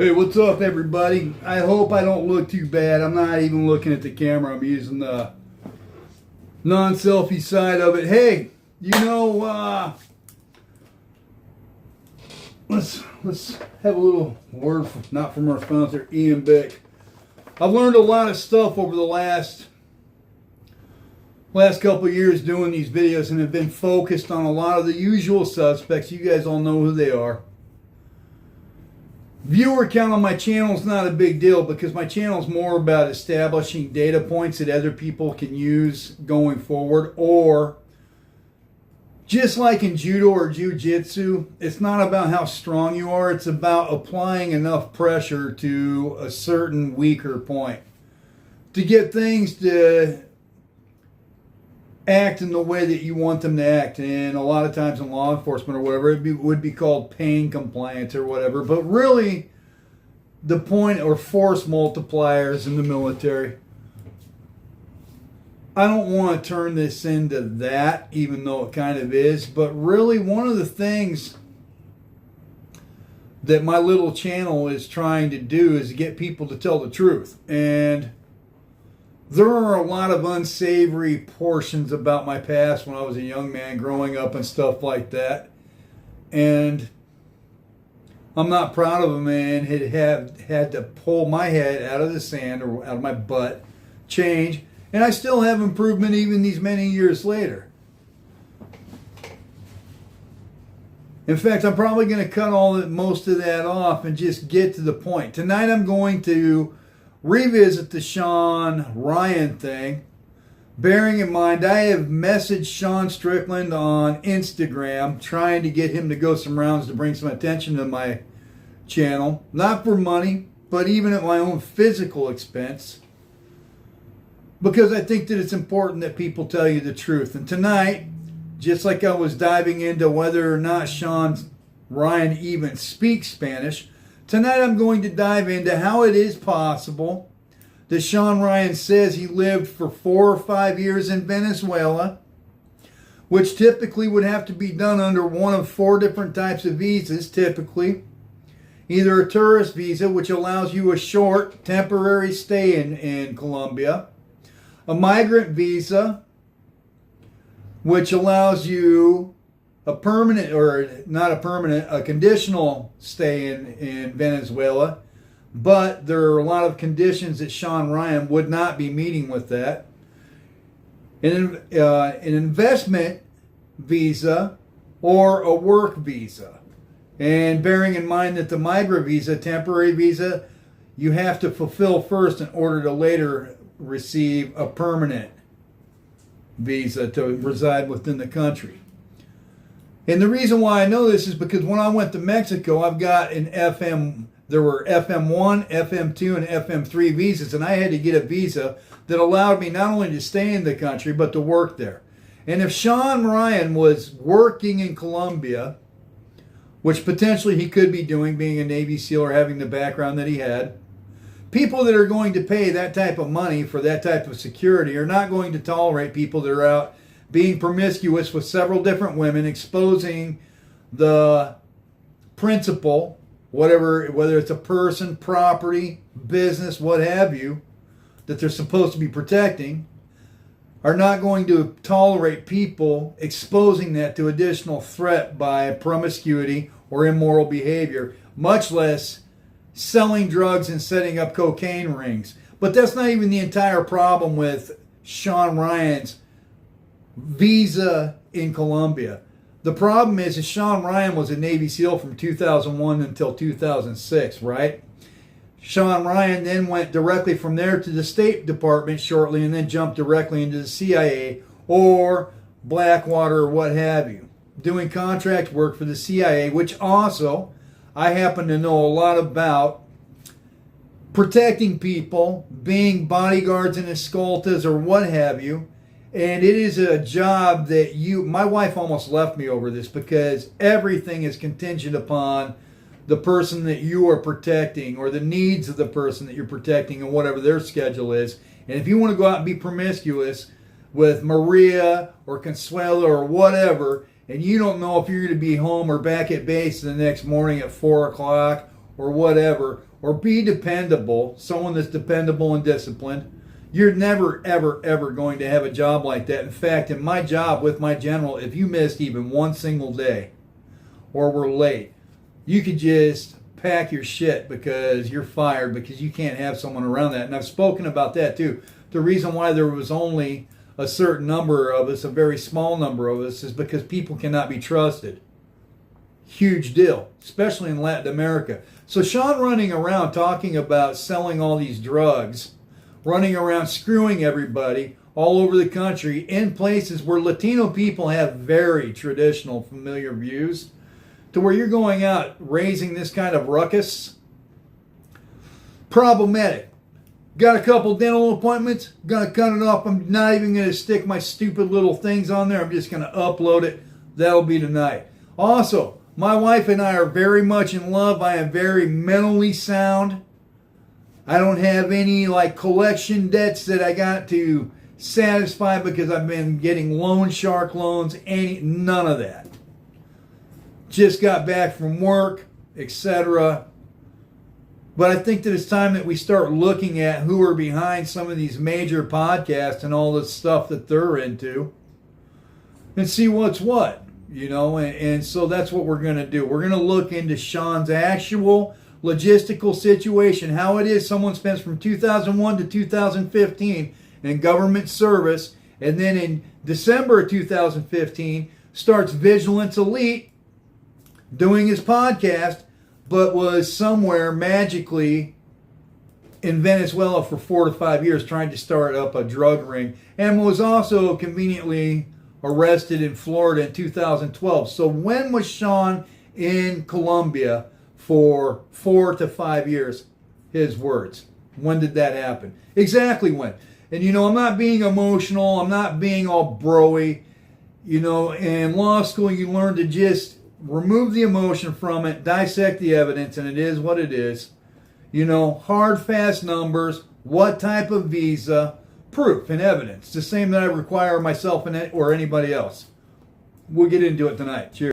Hey, what's up, everybody? I hope I don't look too bad. I'm not even looking at the camera. I'm using the non-selfie side of it. Hey, let's have a little word, not from our sponsor, Ian Beck. I've learned a lot of stuff over the last couple of years doing these videos, and have been focused on a lot of the usual suspects. You guys all know who they are. Viewer count on my channel is not a big deal, because my channel is more about establishing data points that other people can use going forward. Or, just like in judo or jiu-jitsu, it's not about how strong you are, it's about applying enough pressure to a certain weaker point to get things to act in the way that you want them to act. And a lot of times in law enforcement or whatever, it would be called pain compliance or whatever. But really, the point, or force multipliers in the military. I don't want to turn this into that, even though it kind of is. But really, one of the things that my little channel is trying to do is get people to tell the truth. And there are a lot of unsavory portions about my past when I was a young man growing up and stuff like that. And I'm not proud of them, and had to pull my head out of the sand, or out of my butt, change. And I still have improvement even these many years later. In fact, I'm probably going to cut most of that off and just get to the point. Tonight I'm going to revisit the Shawn Ryan thing, bearing in mind I have messaged Sean Strickland on Instagram trying to get him to go some rounds to bring some attention to my channel, not for money, but even at my own physical expense, because I think that it's important that people tell you the truth. And tonight, just like I was diving into whether or not Shawn Ryan even speaks Spanish, tonight I'm going to dive into how it is possible that Shawn Ryan says he lived for 4 or 5 years in Venezuela, which typically would have to be done under one of 4 different types of visas, typically. Either a tourist visa, which allows you a short, temporary stay in Colombia. A migrant visa, which allows you a permanent, or not a permanent, a conditional stay in Venezuela. But there are a lot of conditions that Shawn Ryan would not be meeting with that. An investment visa, or a work visa. And bearing in mind that the migrant visa, temporary visa, you have to fulfill first in order to later receive a permanent visa to reside within the country. And the reason why I know this is because when I went to Mexico, I've got there were FM1, FM2, and FM3 visas, and I had to get a visa that allowed me not only to stay in the country, but to work there. And if Shawn Ryan was working in Colombia, which potentially he could be doing, being a Navy SEAL or having the background that he had, people that are going to pay that type of money for that type of security are not going to tolerate people that are out being promiscuous with several different women, exposing the principal, whether it's a person, property, business, what have you, that they're supposed to be protecting, are not going to tolerate people exposing that to additional threat by promiscuity or immoral behavior, much less selling drugs and setting up cocaine rings. But that's not even the entire problem with Shawn Ryan's visa in Colombia. The problem is Shawn Ryan was a Navy SEAL from 2001 until 2006, right? Shawn Ryan then went directly from there to the State Department shortly, and then jumped directly into the CIA or Blackwater or what have you, doing contract work for the CIA, which also I happen to know a lot about, protecting people, being bodyguards and escoltas or what have you. And it is a job that my wife almost left me over this, because everything is contingent upon the person that you are protecting, or the needs of the person that you're protecting, and whatever their schedule is. And if you want to go out and be promiscuous with Maria or Consuelo or whatever, and you don't know if you're going to be home or back at base the next morning at 4 o'clock or whatever, or be dependable, someone that's dependable and disciplined, you're never, ever, ever going to have a job like that. In fact, in my job with my general, if you missed even one single day or were late, you could just pack your shit because you're fired, because you can't have someone around that. And I've spoken about that too. The reason why there was only a certain number of us, a very small number of us, is because people cannot be trusted. Huge deal, especially in Latin America. So Shawn running around talking about selling all these drugs, running around screwing everybody all over the country in places where Latino people have very traditional, familiar views, to where you're going out raising this kind of ruckus. Problematic. Got a couple dental appointments, gonna cut it off. I'm not even gonna stick my stupid little things on there. I'm just gonna upload it. That'll be tonight. Also, my wife and I are very much in love. I am very mentally sound. I don't have any like collection debts that I got to satisfy because I've been getting loan shark loans. None of that. Just got back from work, etc. But I think that it's time that we start looking at who are behind some of these major podcasts and all the stuff that they're into and see what's what, you know. And so that's what we're going to do. We're going to look into Shawn's actual logistical situation, how it is someone spends from 2001 to 2015 in government service, and then in December of 2015 starts Vigilance Elite doing his podcast, but was somewhere magically in Venezuela for 4 to 5 years trying to start up a drug ring, and was also conveniently arrested in Florida in 2012. So when was Shawn in Colombia for 4 to 5 years? His words. When did that happen? Exactly when. And you know, I'm not being emotional. I'm not being all broy. You know, in law school you learn to just remove the emotion from it, dissect the evidence, and it is what it is. You know, hard, fast numbers, what type of visa, proof and evidence. The same that I require myself or anybody else. We'll get into it tonight. Cheers.